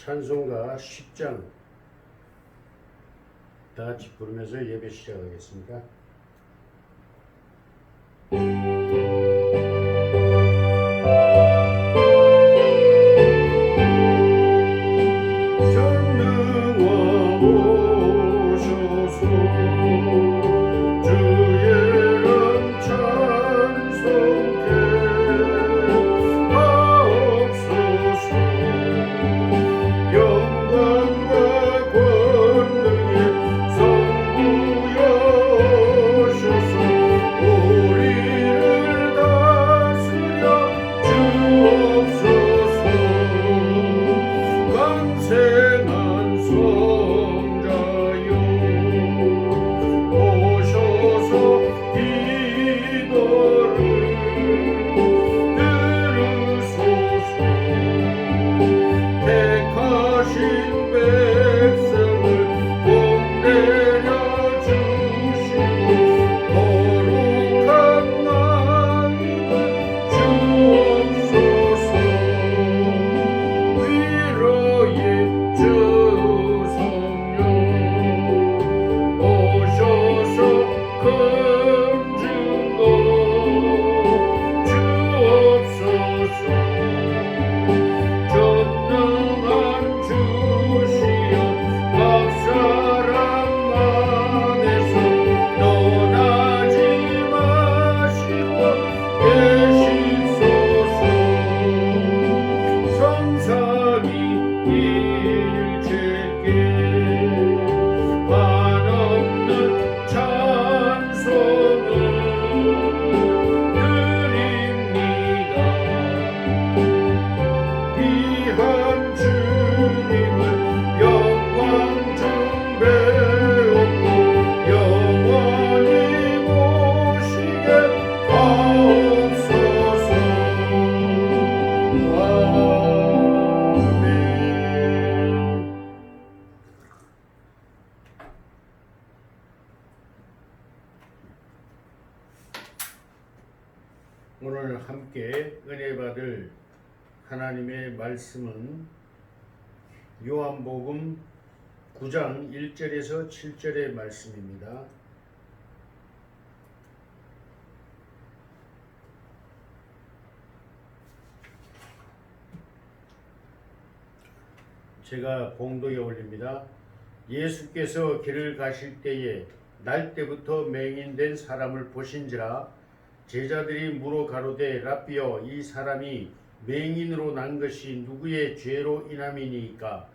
찬송가 10장 다 같이 부르면서 예배 시작하겠습니다. 오늘 함께 은혜 받을 하나님의 말씀은 요한복음 9장 1절에서 7절의 말씀입니다. 제가 봉독에 올립니다. 예수께서 길을 가실 때에 날 때부터 맹인된 사람을 보신지라 제자들이 물어 가로되 랍비여 이 사람이 맹인으로 난 것이 누구의 죄로 인함이니이까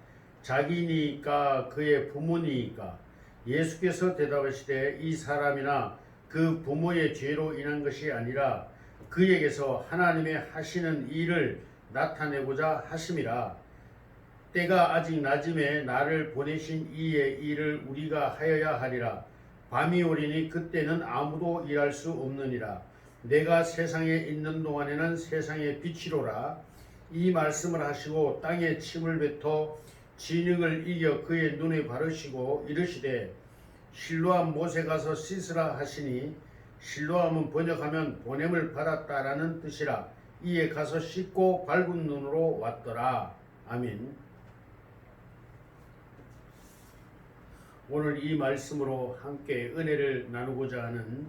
자기니이까 그의 부모니이까 예수께서 대답하시되 이 사람이나 그 부모의 죄로 인한 것이 아니라 그에게서 하나님의 하시는 일을 나타내고자 하심이라. 때가 아직 낮음에 나를 보내신 이의 일을 우리가 하여야 하리라. 밤이 오리니 그때는 아무도 일할 수 없느니라. 내가 세상에 있는 동안에는 세상의 빛이로라. 이 말씀을 하시고 땅에 침을 뱉어 진흙을 이겨 그의 눈에 바르시고 이르시되 실로암 못에 가서 씻으라 하시니 실로암은 번역하면 보냄을 받았다라는 뜻이라. 이에 가서 씻고 밝은 눈으로 왔더라. 아멘. 오늘 이 말씀으로 함께 은혜를 나누고자 하는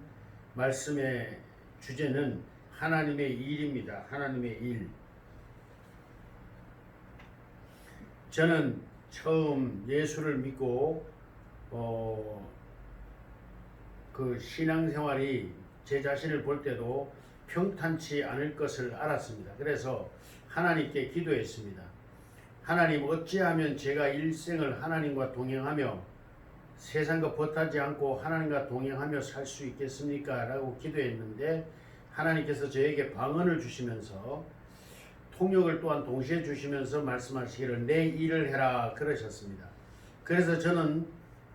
말씀의 주제는 하나님의 일입니다. 하나님의 일. 저는 처음 예수를 믿고 그 신앙생활이 제 자신을 볼 때도 평탄치 않을 것을 알았습니다. 그래서 하나님께 기도했습니다. 하나님, 어찌하면 제가 일생을 하나님과 동행하며 세상과 벗하지 않고 하나님과 동행하며 살 수 있겠습니까? 라고 기도했는데 하나님께서 저에게 방언을 주시면서 통역을 또한 동시에 주시면서 말씀하시기를 내 일을 해라 그러셨습니다. 그래서 저는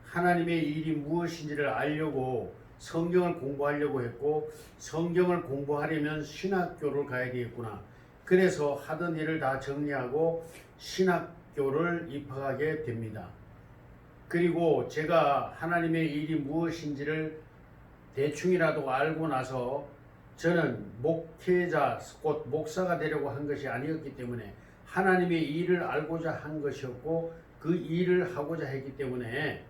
하나님의 일이 무엇인지를 알려고 성경을 공부하려고 했고, 성경을 공부하려면 신학교를 가야 되겠구나. 그래서 하던 일을 다 정리하고 신학교를 입학하게 됩니다. 그리고 제가 하나님의 일이 무엇인지를 대충이라도 알고 나서 저는 목회자, 곧 목사가 되려고 한 것이 아니었기 때문에 하나님의 일을 알고자 한 것이었고 그 일을 하고자 했기 때문에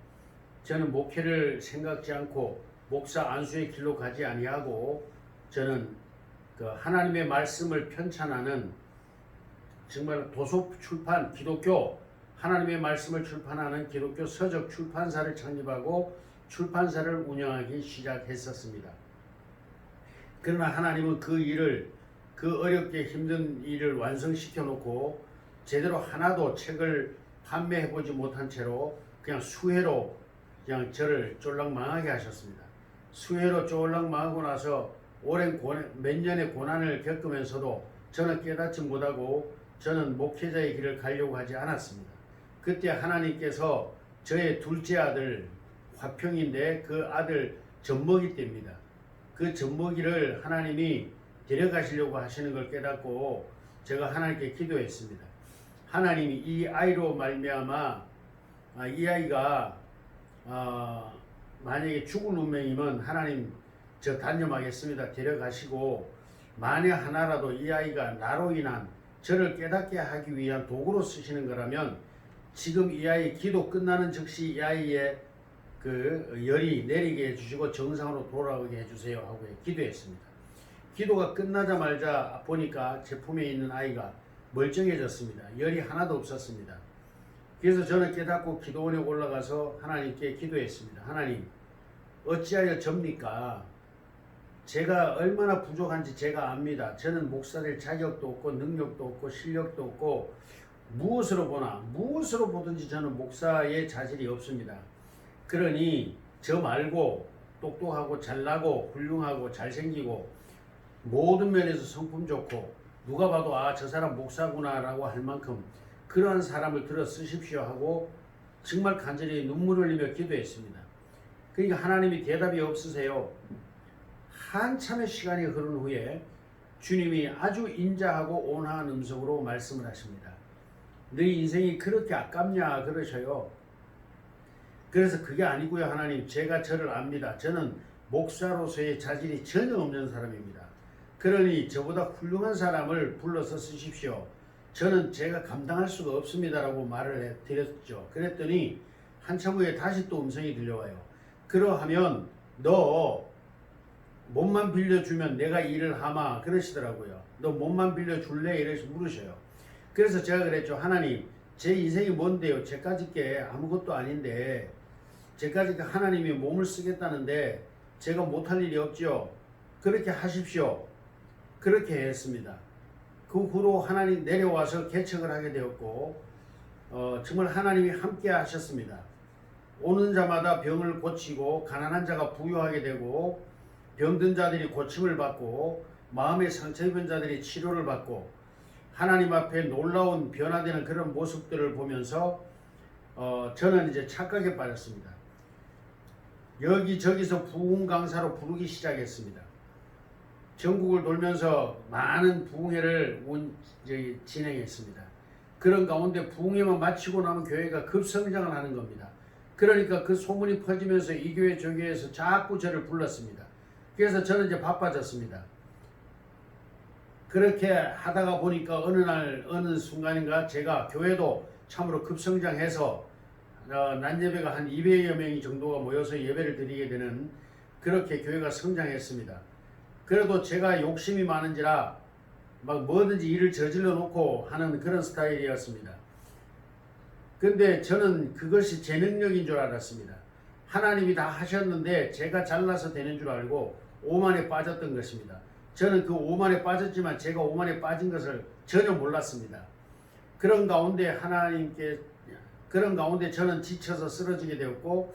저는 목회를 생각지 않고 목사 안수의 길로 가지 아니하고 저는 그 하나님의 말씀을 편찬하는 정말 도서 출판 기독교 하나님의 말씀을 출판하는 기독교 서적 출판사를 창립하고 출판사를 운영하기 시작했었습니다. 그러나 하나님은 그 일을 그 어렵게 힘든 일을 완성시켜 놓고 제대로 하나도 책을 판매해 보지 못한 채로 그냥 수혜로 그냥 저를 쫄랑망하게 하셨습니다. 수혜로 쫄랑망하고 나서 오랜 몇 년의 고난을 겪으면서도 저는 깨닫지 못하고 저는 목회자의 길을 가려고 하지 않았습니다. 그때 하나님께서 저의 둘째 아들 화평인데 그 아들 젖먹이 때입니다. 그 젖먹이를 하나님이 데려가시려고 하시는 걸 깨닫고 제가 하나님께 기도했습니다. 하나님이 이 아이로 말미암아 이 아이가 만약에 죽을 운명이면 하나님 저 단념하겠습니다. 데려가시고 만약 하나라도 이 아이가 나로 인한 저를 깨닫게 하기 위한 도구로 쓰시는 거라면 지금 이 아이 기도 끝나는 즉시 이 아이의 그 열이 내리게 해주시고 정상으로 돌아오게 해주세요 하고 기도했습니다. 기도가 끝나자마자 보니까 제 품에 있는 아이가 멀쩡해졌습니다. 열이 하나도 없었습니다. 그래서 저는 깨닫고 기도원에 올라가서 하나님께 기도했습니다. 하나님, 어찌하여 접니까? 제가 얼마나 부족한지 제가 압니다. 저는 목사될 자격도 없고 능력도 없고 실력도 없고 무엇으로 보든지 저는 목사의 자질이 없습니다. 그러니 저 말고 똑똑하고 잘나고 훌륭하고 잘생기고 모든 면에서 성품 좋고 누가 봐도 저 사람 목사구나 라고 할 만큼 그러한 사람을 들어 쓰십시오 하고 정말 간절히 눈물을 흘리며 기도했습니다. 그러니까 하나님이 대답이 없으세요. 한참의 시간이 흐른 후에 주님이 아주 인자하고 온화한 음성으로 말씀을 하십니다. 너희 인생이 그렇게 아깝냐 그러셔요. 그래서 그게 아니고요. 하나님, 제가 저를 압니다. 저는 목사로서의 자질이 전혀 없는 사람입니다. 그러니 저보다 훌륭한 사람을 불러서 쓰십시오. 저는 제가 감당할 수가 없습니다라고 말을 드렸죠. 그랬더니 한참 후에 다시 또 음성이 들려와요. 그러하면 너 몸만 빌려주면 내가 일을 하마 그러시더라고요. 너 몸만 빌려줄래? 이래서 물으셔요. 그래서 제가 그랬죠. 하나님, 제 인생이 뭔데요? 제까지 게 아무것도 아닌데 제까지 하나님이 몸을 쓰겠다는데 제가 못할 일이 없죠. 그렇게 하십시오. 그렇게 했습니다. 그 후로 하나님 내려와서 개척을 하게 되었고 정말 하나님이 함께 하셨습니다. 오는 자마다 병을 고치고 가난한 자가 부유하게 되고 병든 자들이 고침을 받고 마음의 상처 입은 자들이 치료를 받고 하나님 앞에 놀라운 변화되는 그런 모습들을 보면서 저는 이제 착각에 빠졌습니다. 여기저기서 부흥 강사로 부르기 시작했습니다. 전국을 돌면서 많은 부흥회를 진행했습니다. 그런 가운데 부흥회만 마치고 나면 교회가 급성장을 하는 겁니다. 그러니까 그 소문이 퍼지면서 이 교회 저 교회에서 자꾸 저를 불렀습니다. 그래서 저는 이제 바빠졌습니다. 그렇게 하다가 보니까 어느 순간인가 제가 교회도 참으로 급성장해서 낮 예배가 한 200여 명이 정도가 모여서 예배를 드리게 되는 그렇게 교회가 성장했습니다. 그래도 제가 욕심이 많은지라 막 뭐든지 일을 저질러 놓고 하는 그런 스타일이었습니다. 근데 저는 그것이 제 능력인 줄 알았습니다. 하나님이 다 하셨는데 제가 잘나서 되는 줄 알고 오만에 빠졌던 것입니다. 저는 그 오만에 빠졌지만 제가 오만에 빠진 것을 전혀 몰랐습니다. 그런 가운데 저는 지쳐서 쓰러지게 되었고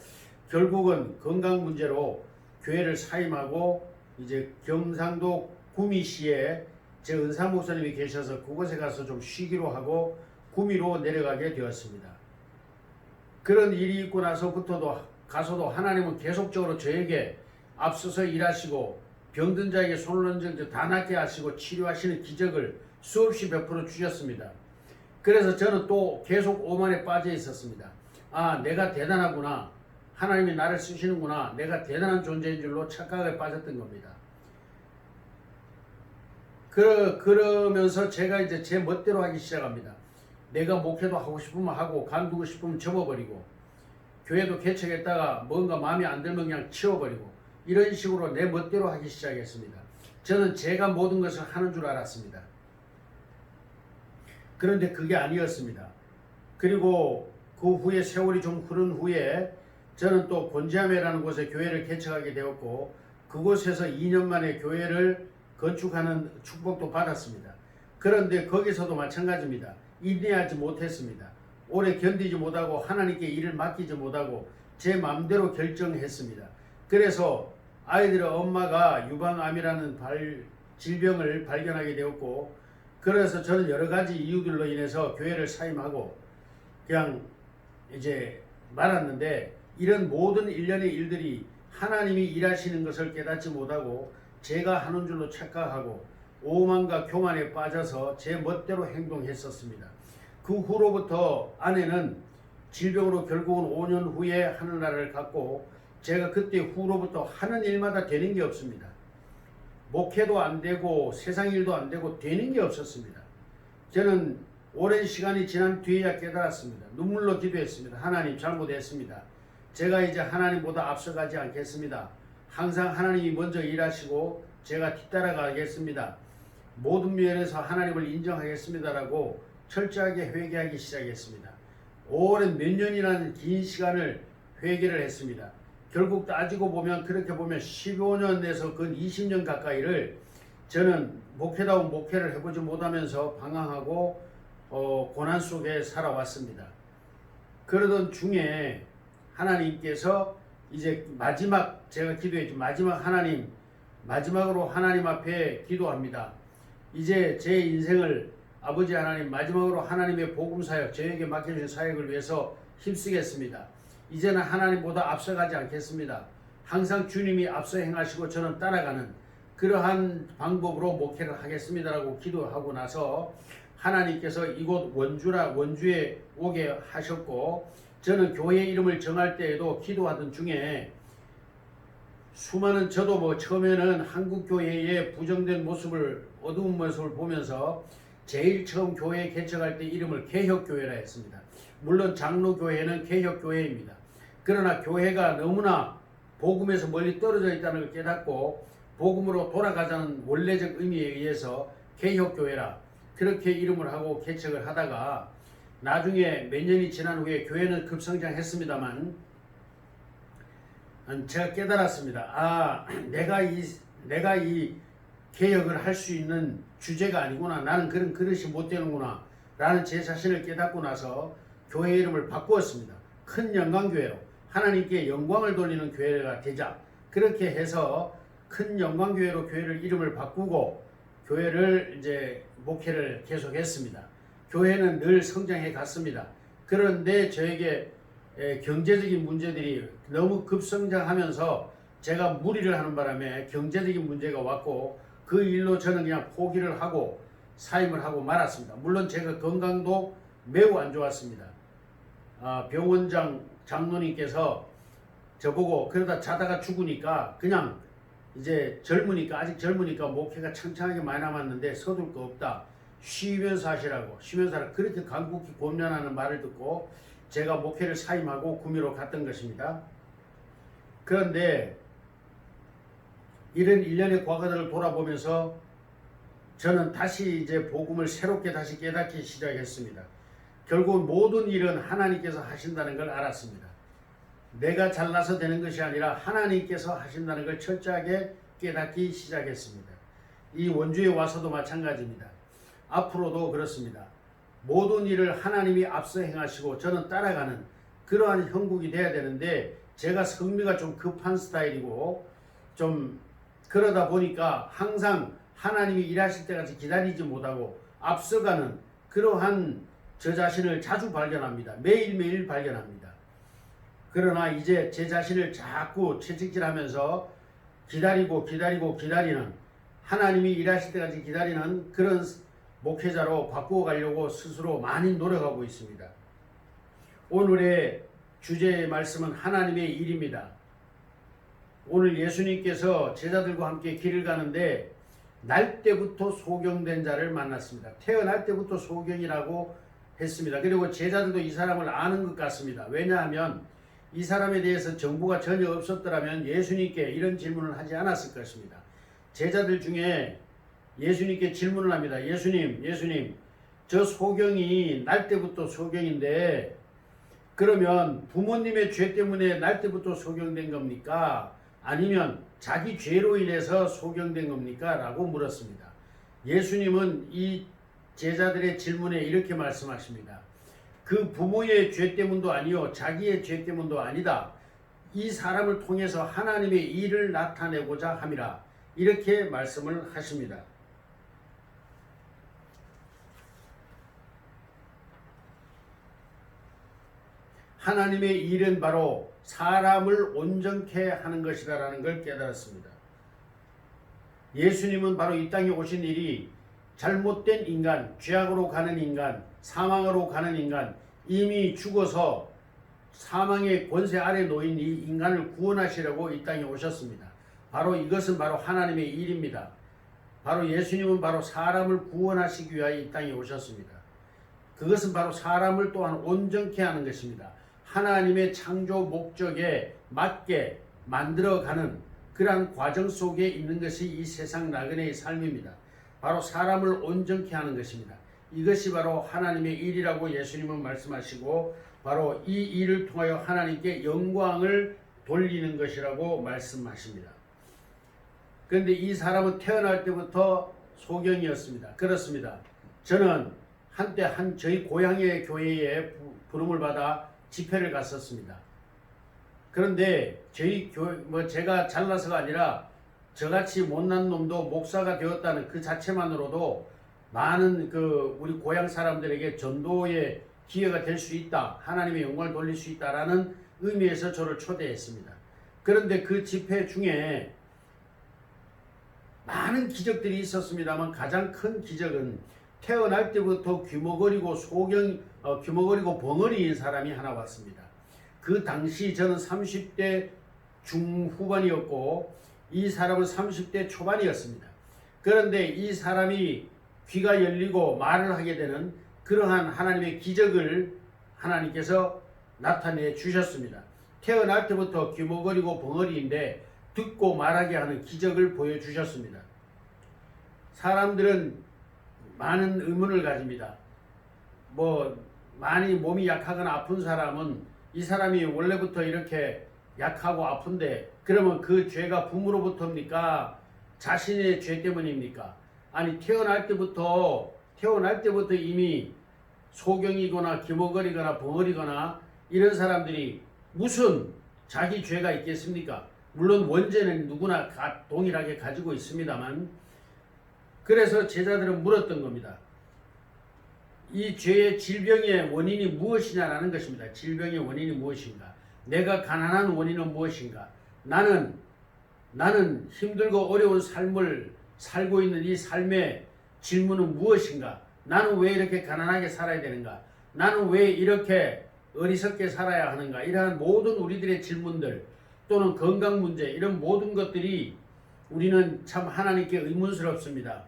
결국은 건강 문제로 교회를 사임하고 이제 경상도 구미시에 제 은사 목사님이 계셔서 그곳에 가서 좀 쉬기로 하고 구미로 내려가게 되었습니다. 그런 일이 있고 나서부터도 가서도 하나님은 계속적으로 저에게 앞서서 일하시고 병든 자에게 손을 얹어 다 낫게 하시고 치료하시는 기적을 수없이 베풀어 주셨습니다. 그래서 저는 또 계속 오만에 빠져 있었습니다. 내가 대단하구나. 하나님이 나를 쓰시는구나. 내가 대단한 존재인 줄로 착각에 빠졌던 겁니다. 그러면서 제가 이제 제 멋대로 하기 시작합니다. 내가 목회도 하고 싶으면 하고 간두고 싶으면 접어버리고 교회도 개척했다가 뭔가 마음에 안 들면 그냥 치워버리고 이런 식으로 내 멋대로 하기 시작했습니다. 저는 제가 모든 것을 하는 줄 알았습니다. 그런데 그게 아니었습니다. 그리고 그 후에 세월이 좀 흐른 후에 저는 또 곤지암회라는 곳에 교회를 개척하게 되었고 그곳에서 2년 만에 교회를 건축하는 축복도 받았습니다. 그런데 거기서도 마찬가지입니다. 인내하지 못했습니다. 오래 견디지 못하고 하나님께 일을 맡기지 못하고 제 마음대로 결정했습니다. 그래서 아이들의 엄마가 유방암이라는 질병을 발견하게 되었고 그래서 저는 여러 가지 이유들로 인해서 교회를 사임하고 그냥 이제 말았는데 이런 모든 일련의 일들이 하나님이 일하시는 것을 깨닫지 못하고 제가 하는 줄로 착각하고 오만과 교만에 빠져서 제 멋대로 행동했었습니다. 그 후로부터 아내는 질병으로 결국은 5년 후에 하늘나라를 갔고 제가 그때 후로부터 하는 일마다 되는 게 없습니다. 목회도 안 되고 세상 일도 안 되고 되는 게 없었습니다. 저는 오랜 시간이 지난 뒤에야 깨달았습니다. 눈물로 기도했습니다. 하나님 잘못했습니다. 제가 이제 하나님보다 앞서가지 않겠습니다. 항상 하나님이 먼저 일하시고 제가 뒤따라가겠습니다. 모든 면에서 하나님을 인정하겠습니다라고 철저하게 회개하기 시작했습니다. 오랜 몇 년이라는 긴 시간을 회개를 했습니다. 결국 따지고 보면 그렇게 보면 15년에서 근 20년 가까이를 저는 목회다운 목회를 해보지 못하면서 방황하고 고난 속에 살아왔습니다. 그러던 중에 하나님께서 이제 마지막 제가 기도했죠. 마지막으로 하나님 앞에 기도합니다. 이제 제 인생을 아버지 하나님 마지막으로 하나님의 복음 사역 저에게 맡겨주신 사역을 위해서 힘쓰겠습니다. 이제는 하나님보다 앞서가지 않겠습니다. 항상 주님이 앞서 행하시고 저는 따라가는 그러한 방법으로 목회를 하겠습니다라고 기도하고 나서 하나님께서 이곳 원주에 오게 하셨고 저는 교회 이름을 정할 때에도 기도하던 중에 수많은 저도 처음에는 한국교회의 부정된 모습을 어두운 모습을 보면서 제일 처음 교회 개척할 때 이름을 개혁교회라 했습니다. 물론 장로교회는 개혁교회입니다. 그러나 교회가 너무나 복음에서 멀리 떨어져 있다는 걸 깨닫고 복음으로 돌아가자는 원래적 의미에 의해서 개혁교회라 그렇게 이름을 하고 개척을 하다가 나중에 몇 년이 지난 후에 교회는 급성장했습니다만 제가 깨달았습니다. 내가 이 개혁을 할 수 있는 주제가 아니구나. 나는 그런 그릇이 못 되는구나. 라는 제 자신을 깨닫고 나서 교회 이름을 바꾸었습니다. 큰 영광교회로 하나님께 영광을 돌리는 교회가 되자. 그렇게 해서 큰 영광교회로 교회를 이름을 바꾸고 교회를 이제 목회를 계속했습니다. 교회는 늘 성장해 갔습니다. 그런데 저에게 경제적인 문제들이 너무 급성장하면서 제가 무리를 하는 바람에 경제적인 문제가 왔고 그 일로 저는 그냥 포기를 하고 사임을 하고 말았습니다. 물론 제가 건강도 매우 안 좋았습니다. 병원장 장로님께서 저보고 그러다 자다가 죽으니까 그냥 이제 아직 젊으니까 목회가 창창하게 많이 남았는데 서둘 거 없다. 쉬면서 하시라고 그렇게 간곡히 권면하는 말을 듣고 제가 목회를 사임하고 구미로 갔던 것입니다. 그런데 이런 일련의 과거들을 돌아보면서 저는 다시 이제 복음을 새롭게 다시 깨닫기 시작했습니다. 결국 모든 일은 하나님께서 하신다는 걸 알았습니다. 내가 잘나서 되는 것이 아니라 하나님께서 하신다는 걸 철저하게 깨닫기 시작했습니다. 이 원주에 와서도 마찬가지입니다. 앞으로도 그렇습니다. 모든 일을 하나님이 앞서 행하시고 저는 따라가는 그러한 형국이 돼야 되는데 제가 성미가 좀 급한 스타일이고 좀 그러다 보니까 항상 하나님이 일하실 때까지 기다리지 못하고 앞서가는 그러한 저 자신을 자주 발견합니다. 매일매일 발견합니다. 그러나 이제 제 자신을 자꾸 채찍질하면서 기다리는 하나님이 일하실 때까지 기다리는 그런 목회자로 바꾸어 가려고 스스로 많이 노력하고 있습니다. 오늘의 주제의 말씀은 하나님의 일입니다. 오늘 예수님께서 제자들과 함께 길을 가는데 날 때부터 소경된 자를 만났습니다. 태어날 때부터 소경이라고 했습니다. 그리고 제자들도 이 사람을 아는 것 같습니다. 왜냐하면 이 사람에 대해서 정보가 전혀 없었더라면 예수님께 이런 질문을 하지 않았을 것입니다. 제자들 중에 예수님께 질문을 합니다. 예수님, 저 소경이 날 때부터 소경인데 그러면 부모님의 죄 때문에 날 때부터 소경된 겁니까? 아니면 자기 죄로 인해서 소경된 겁니까? 라고 물었습니다. 예수님은 이 제자들의 질문에 이렇게 말씀하십니다. 그 부모의 죄 때문도 아니요 자기의 죄 때문도 아니다. 이 사람을 통해서 하나님의 일을 나타내고자 함이라. 이렇게 말씀을 하십니다. 하나님의 일은 바로 사람을 온전케 하는 것이다라는 걸 깨달았습니다. 예수님은 바로 이 땅에 오신 일이 잘못된 인간, 죄악으로 가는 인간, 사망으로 가는 인간, 이미 죽어서 사망의 권세 아래 놓인 이 인간을 구원하시려고 이 땅에 오셨습니다. 바로 이것은 바로 하나님의 일입니다. 바로 예수님은 바로 사람을 구원하시기 위하여 이 땅에 오셨습니다. 그것은 바로 사람을 또한 온전케 하는 것입니다. 하나님의 창조 목적에 맞게 만들어가는 그러한 과정 속에 있는 것이 이 세상 나그네의 삶입니다. 바로 사람을 온전케 하는 것입니다. 이것이 바로 하나님의 일이라고 예수님은 말씀하시고 바로 이 일을 통하여 하나님께 영광을 돌리는 것이라고 말씀하십니다. 그런데 이 사람은 태어날 때부터 소경이었습니다. 그렇습니다. 저는 한때 저희 고향의 교회에 부름을 받아 집회를 갔었습니다. 그런데 저희 교회 제가 잘나서가 아니라 저같이 못난 놈도 목사가 되었다는 그 자체만으로도 많은 우리 고향 사람들에게 전도의 기회가 될 수 있다. 하나님의 영광을 돌릴 수 있다라는 의미에서 저를 초대했습니다. 그런데 그 집회 중에 많은 기적들이 있었습니다만 가장 큰 기적은 태어날 때부터 귀머거리고 귀머거리고 벙어리인 사람이 하나 왔습니다. 그 당시 저는 30대 중후반이었고 이 사람은 30대 초반이었습니다. 그런데 이 사람이 귀가 열리고 말을 하게 되는 그러한 하나님의 기적을 하나님께서 나타내 주셨습니다. 태어날 때부터 귀머거리고 벙어리인데 듣고 말하게 하는 기적을 보여주셨습니다. 사람들은 많은 의문을 가집니다. 많이 몸이 약하거나 아픈 사람은 이 사람이 원래부터 이렇게 약하고 아픈데 그러면 그 죄가 부모로부터입니까? 자신의 죄 때문입니까? 아니 태어날 때부터 이미 소경이거나 기머거리거나 벙어리거나 이런 사람들이 무슨 자기 죄가 있겠습니까? 물론 원죄는 누구나 동일하게 가지고 있습니다만 그래서 제자들은 물었던 겁니다. 이 죄의 질병의 원인이 무엇이냐라는 것입니다. 질병의 원인이 무엇인가? 내가 가난한 원인은 무엇인가? 나는 힘들고 어려운 삶을 살고 있는 이 삶의 질문은 무엇인가? 나는 왜 이렇게 가난하게 살아야 되는가? 나는 왜 이렇게 어리석게 살아야 하는가? 이러한 모든 우리들의 질문들 또는 건강 문제 이런 모든 것들이 우리는 참 하나님께 의문스럽습니다.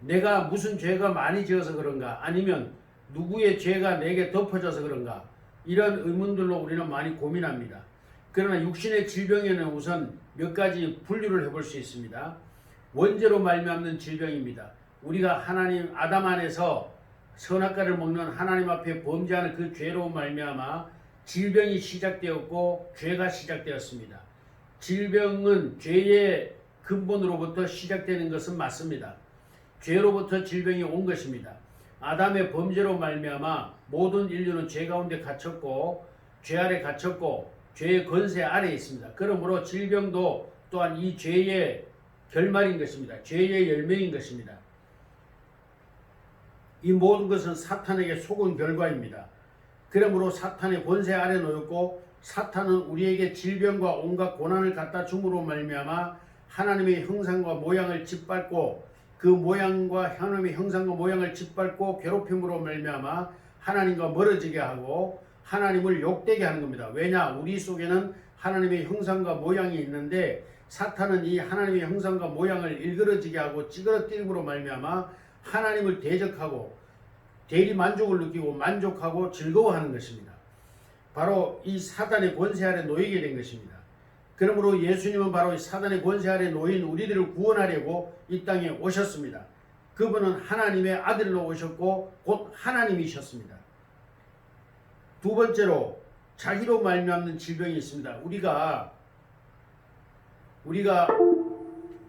내가 무슨 죄가 많이 지어서 그런가? 아니면 누구의 죄가 내게 덮어져서 그런가? 이런 의문들로 우리는 많이 고민합니다. 그러나 육신의 질병에는 우선 몇 가지 분류를 해볼 수 있습니다. 원죄로 말미암는 질병입니다. 우리가 하나님 아담 안에서 선악과를 먹는 하나님 앞에 범죄하는 그 죄로 말미암아 질병이 시작되었고 죄가 시작되었습니다. 질병은 죄의 근본으로부터 시작되는 것은 맞습니다. 죄로부터 질병이 온 것입니다. 아담의 범죄로 말미암아 모든 인류는 죄 가운데 갇혔고 죄 아래 갇혔고 죄의 권세 아래에 있습니다. 그러므로 질병도 또한 이 죄의 결말인 것입니다. 죄의 열매인 것입니다. 이 모든 것은 사탄에게 속은 결과입니다. 그러므로 사탄의 권세 아래 놓였고 사탄은 우리에게 질병과 온갖 고난을 갖다 줌으로 말미암아 하나님의 형상과 모양을 짓밟고 그 모양과 하나님의 형상과 모양을 짓밟고 괴롭힘으로 말미암아 하나님과 멀어지게 하고 하나님을 욕되게 하는 겁니다. 왜냐? 우리 속에는 하나님의 형상과 모양이 있는데 사탄은 이 하나님의 형상과 모양을 일그러지게 하고 찌그러뜨림으로 말미암아 하나님을 대적하고 대리 만족을 느끼고 만족하고 즐거워하는 것입니다. 바로 이 사단의 권세 아래 놓이게 된 것입니다. 그러므로 예수님은 바로 이 사단의 권세 아래 놓인 우리들을 구원하려고 이 땅에 오셨습니다. 그분은 하나님의 아들로 오셨고 곧 하나님이셨습니다. 두 번째로 자기로 말미암는 질병이 있습니다. 우리가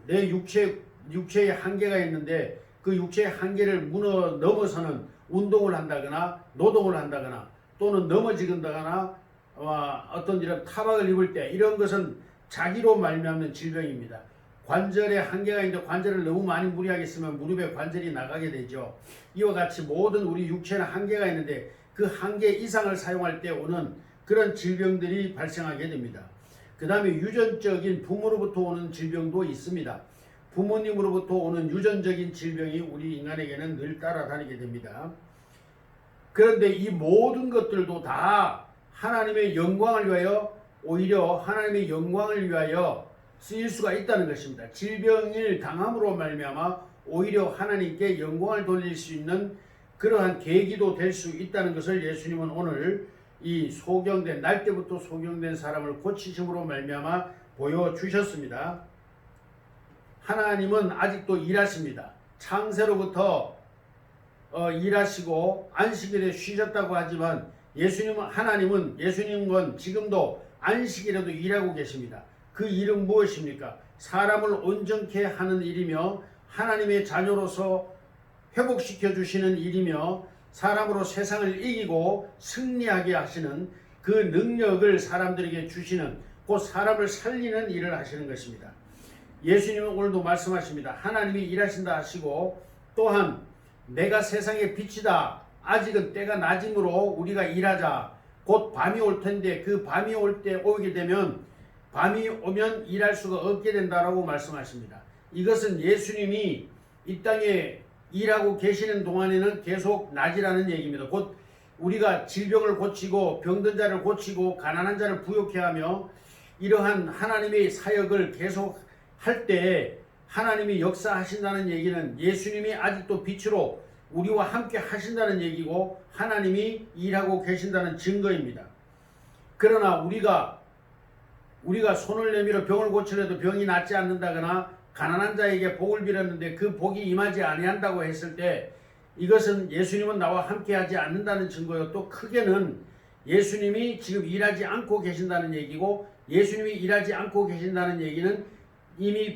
내 육체의 한계가 있는데 그 육체의 한계를 넘어서는 운동을 한다거나 노동을 한다거나 또는 넘어지거나 어떤 이런 타박을 입을 때 이런 것은 자기로 말미암는 질병입니다. 관절에 한계가 있는데 관절을 너무 많이 무리하게 쓰면 무릎에 관절이 나가게 되죠. 이와 같이 모든 우리 육체는 한계가 있는데 그 한계 이상을 사용할 때 오는 그런 질병들이 발생하게 됩니다. 그 다음에 유전적인 부모로부터 오는 질병도 있습니다. 부모님으로부터 오는 유전적인 질병이 우리 인간에게는 늘 따라다니게 됩니다. 그런데 이 모든 것들도 다 하나님의 영광을 위하여 오히려 하나님의 영광을 위하여 쓰일 수가 있다는 것입니다. 질병을 당함으로 말미암아 오히려 하나님께 영광을 돌릴 수 있는 그러한 계기도 될 수 있다는 것을 예수님은 오늘 이 소경된 날 때부터 소경된 사람을 고치심으로 말미암아 보여주셨습니다. 하나님은 아직도 일하십니다. 창세로부터 일하시고 안식일에 쉬셨다고 하지만 예수님은 지금도 안식일에도 일하고 계십니다. 그 일은 무엇입니까? 사람을 온전케 하는 일이며 하나님의 자녀로서 회복시켜 주시는 일이며 사람으로 세상을 이기고 승리하게 하시는 그 능력을 사람들에게 주시는 곧 사람을 살리는 일을 하시는 것입니다. 예수님은 오늘도 말씀하십니다. 하나님이 일하신다 하시고 또한 내가 세상의 빛이다. 아직은 때가 낮이므로 우리가 일하자. 곧 밤이 올 텐데 그 밤이 오게 되면 밤이 오면 일할 수가 없게 된다라고 말씀하십니다. 이것은 예수님이 이 땅에 일하고 계시는 동안에는 계속 낮이라는 얘기입니다. 곧 우리가 질병을 고치고 병든 자를 고치고 가난한 자를 부욕케 하며 이러한 하나님의 사역을 계속 할 때 하나님이 역사하신다는 얘기는 예수님이 아직도 빛으로 우리와 함께 하신다는 얘기고 하나님이 일하고 계신다는 증거입니다. 그러나 우리가 손을 내밀어 병을 고치려도 병이 낫지 않는다거나 가난한 자에게 복을 빌었는데 그 복이 임하지 아니한다고 했을 때 이것은 예수님은 나와 함께하지 않는다는 증거요. 또 크게는 예수님이 지금 일하지 않고 계신다는 얘기고 예수님이 일하지 않고 계신다는 얘기는 이미